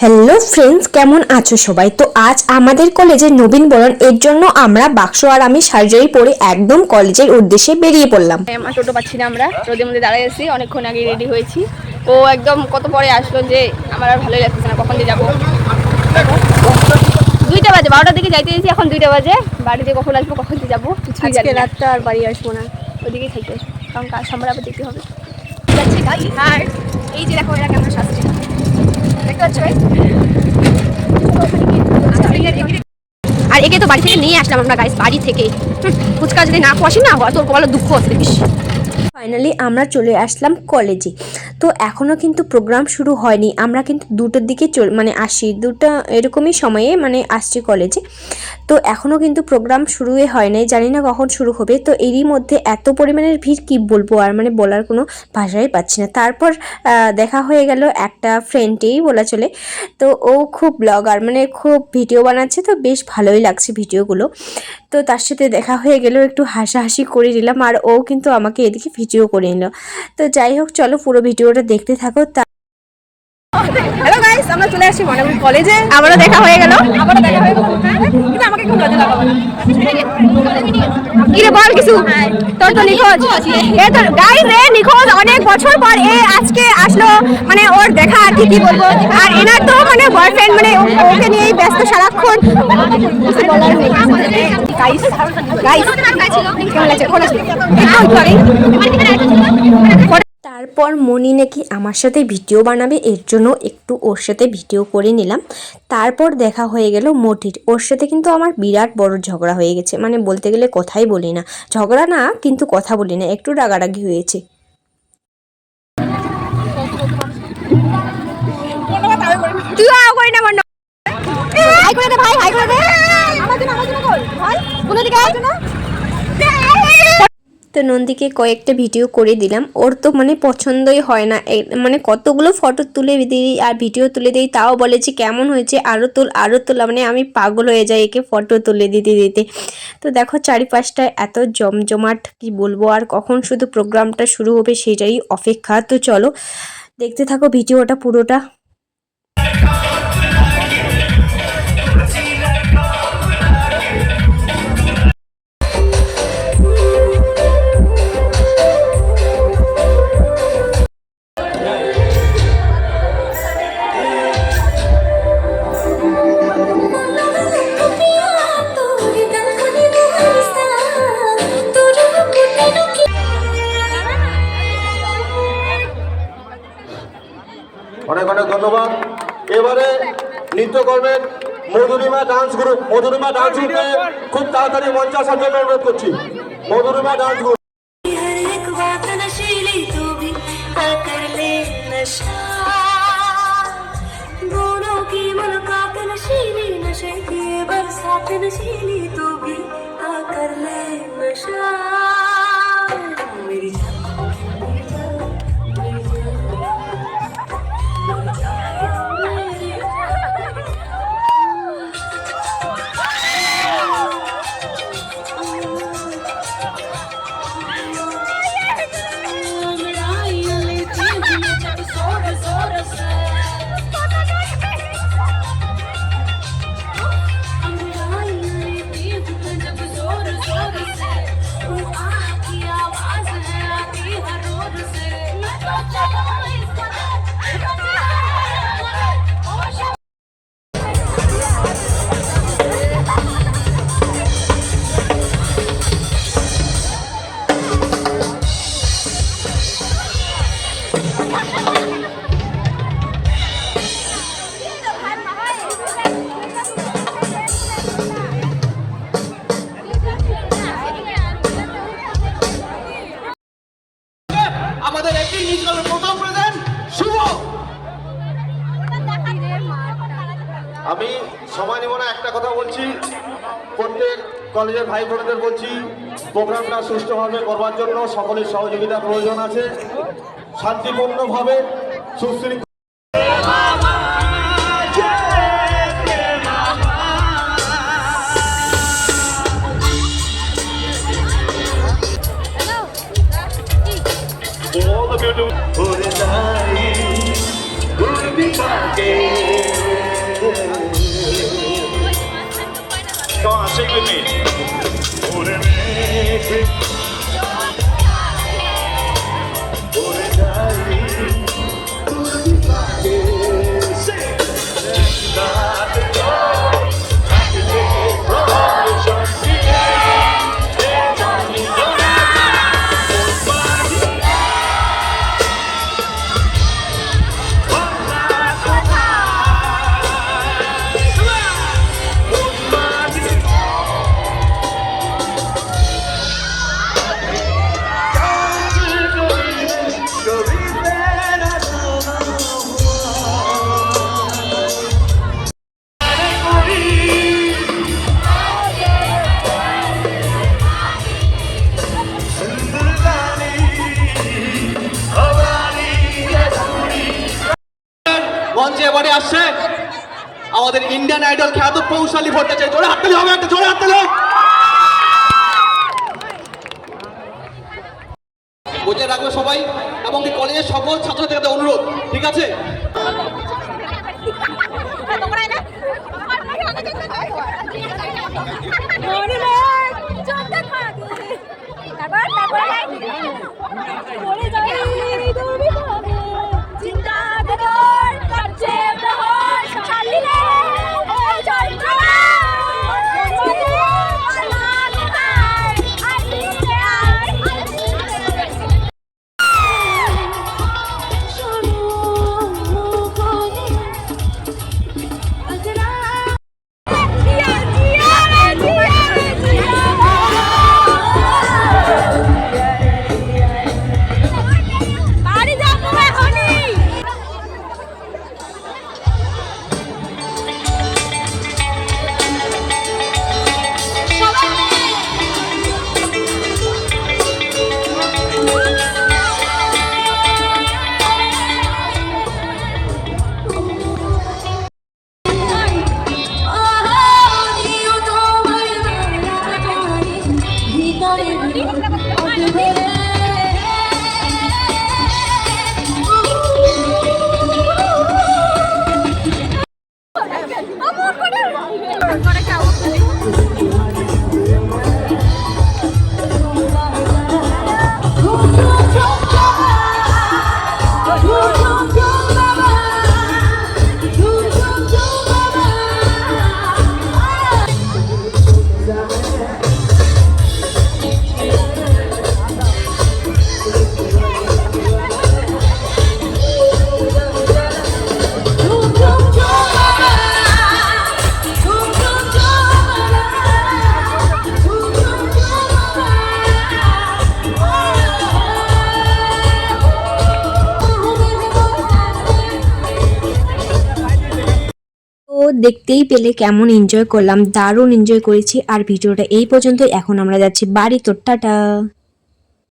Hello friends, কেমন আছো সবাই? তো আজ আমাদের কলেজের নবীনবরণ, এর জন্য আমরা বাক্স আর আমি সার্জারি পরে একদম কলেজের উদ্দেশ্যে বেরিয়ে পড়লাম। আমার টোটো পাচ্ছি না, আমরা রোদের মধ্যে দাঁড়াই আছি, অনেকক্ষণ আগে রেডি হয়েছি। ও একদম কত পরে আসলো যে আমার আর ভালোই লাগতেছে না। কখন দিয়ে যাবো? 2টা বাজে, 12টার দিকে যাইতে দিয়েছি, এখন 2টা বাজে। বাড়িতে কখন আসবো, কখন দিয়ে যাবো কিছুই জানি না। রাতটা আর বাড়ি আসবো না, ওদিকেই থাকতে, কারণ কাজ সামনে আবার দেখতে হবে। যাচ্ছি গাই। আর এই যে দেখো এরা কেমন সাজছে, দেখতে পাচ্ছ? আর একে তো বাড়ি থেকে নিয়ে আসলাম আমরা গাইস, বাড়ি থেকে। ফুচকা যদি না খাওয়াসি না, তোর বলো দুঃখ হচ্ছে। ফাইনালি আমরা চলে আসলাম কলেজে। তো এখনও কিন্তু প্রোগ্রাম শুরু হয়নি, আমরা কিন্তু 2টার দিকে আসি, 2টা এরকমই সময়ে আসছি কলেজে। তো এখনও কিন্তু প্রোগ্রাম শুরুই হয় নাই, জানি না কখন শুরু হবে। তো এরই মধ্যে এত পরিমাণের ভিড় কি বলবো, আর বলার কোনো ভাষাই পাচ্ছি না। তারপর দেখা হয়ে গেল একটা ফ্রেন্ডেই বলা চলে। তো ও খুব ব্লগার, খুব ভিডিও বানাচ্ছে, তো বেশ ভালোই লাগছে ভিডিওগুলো। তো তার সাথে দেখা হয়ে গেল, একটু হাসাহাসি করে নিলাম, আর ও কিন্তু আমাকে এদিকে ভিডিও করে নিল। তো যাই হোক, চলো পুরো ভিডিওটা দেখতে থাকো। হ্যালো গাইস, আমরা চলে আসছি মনেবুল কলেজে। আবারও দেখা হয়ে গেল, কিন্তু আমাকে একটু লজ্জা লাগাবো না। কি রে বল কিছু, তোর তো নিখোঁজ। এ তো গাইস, এ নিখোঁজ অনেক বছর পর এ আজকে আসলো, ওর দেখা আর কি বলবো। আর এনার তো বয়ফ্রেন্ড, ওকে নিয়েই ব্যস্ত সারাক্ষণ। কিছু বলার নেই। গাইস গাইস কেমন লাগছে? কোন আসলে তারপর মনি নাকি আমার সাথে ভিডিও বানাবে, এর জন্য একটু ওর সাথে ভিডিও করে নিলাম। তারপর দেখা হয়ে গেল মোটির, ওর সাথে কিন্তু আমার বিরাট বড় ঝগড়া হয়ে গেছে, বলতে গেলে কথাই বলি না, ঝগড়া না কিন্তু কথা বলি না, একটু রাগারাগি হয়েছে। তুইও করি না, হাই করে দে ভাই, হাই করে দে। আমার জন্য কর ভাই, কোন দিকে আয় না। তো নন্দীকে কয়েকটা ভিডিও করে দিলাম, ওর তো পছন্দই হয় না, কতগুলো ফটো তুলে দিই আর ভিডিও তুলে দিই, তাও বলে যে কেমন হয়েছে, আরও তুল আরও তোলা, আমি পাগল হয়ে যাই একে ফটো তুলে দিতে দিতে। তো দেখো চারিপাশটায় এত জমজমাট, কি বলবো, আর কখন শুধু প্রোগ্রামটা শুরু হবে সেটাই অপেক্ষা। তো চলো দেখতে থাকো ভিডিওটা পুরোটা। অনেক অনেক ধন্যবাদ। এবারে নৃত্য করবেন Madhurima dance group. Madhurima dance গ্রুপে খুব তাড়াতাড়ি মঞ্চে আসার জন্য অনুরোধ করছি। Madhurima dance group. আমাদের একটি নিউজিল্যান্ডের প্রথম প্রেজেন্ট শুভ। আমি সময় নিব না, একটা কথা বলছি, প্রত্যেক কলেজের ভাই বোনদের বলছি, প্রোগ্রামটা সুষ্ঠুভাবে করবার জন্য সকলের সহযোগিতা প্রয়োজন আছে। শান্তিপূর্ণভাবে সুশৃঙ্খল all the beautiful sing with me. ওরে মেঘে ওরে যাই তোর বিপাকে sing. Not the door, not the day, provision দিয়ে, এ জানি না, ওর বাড়ি। মঞ্চে এবারে আসছে আমাদের ইন্ডিয়ান আইডল খ্যাত কৌশলী ভট্টাচার্য। জোরে হাততালি হবে, একটা জোরে হাততালি। বুঝে রাখবে সবাই এবং কি কলেজের সকল ছাত্রছাত্রীদের অনুরোধ, ঠিক আছে? তো দেখতেই পেলে কেমন এনজয় করলাম, দারুণ এনজয় করেছি। আর ভিডিওটা এই পর্যন্ত, এখন আমরা যাচ্ছি বাড়ি। তো টাটা।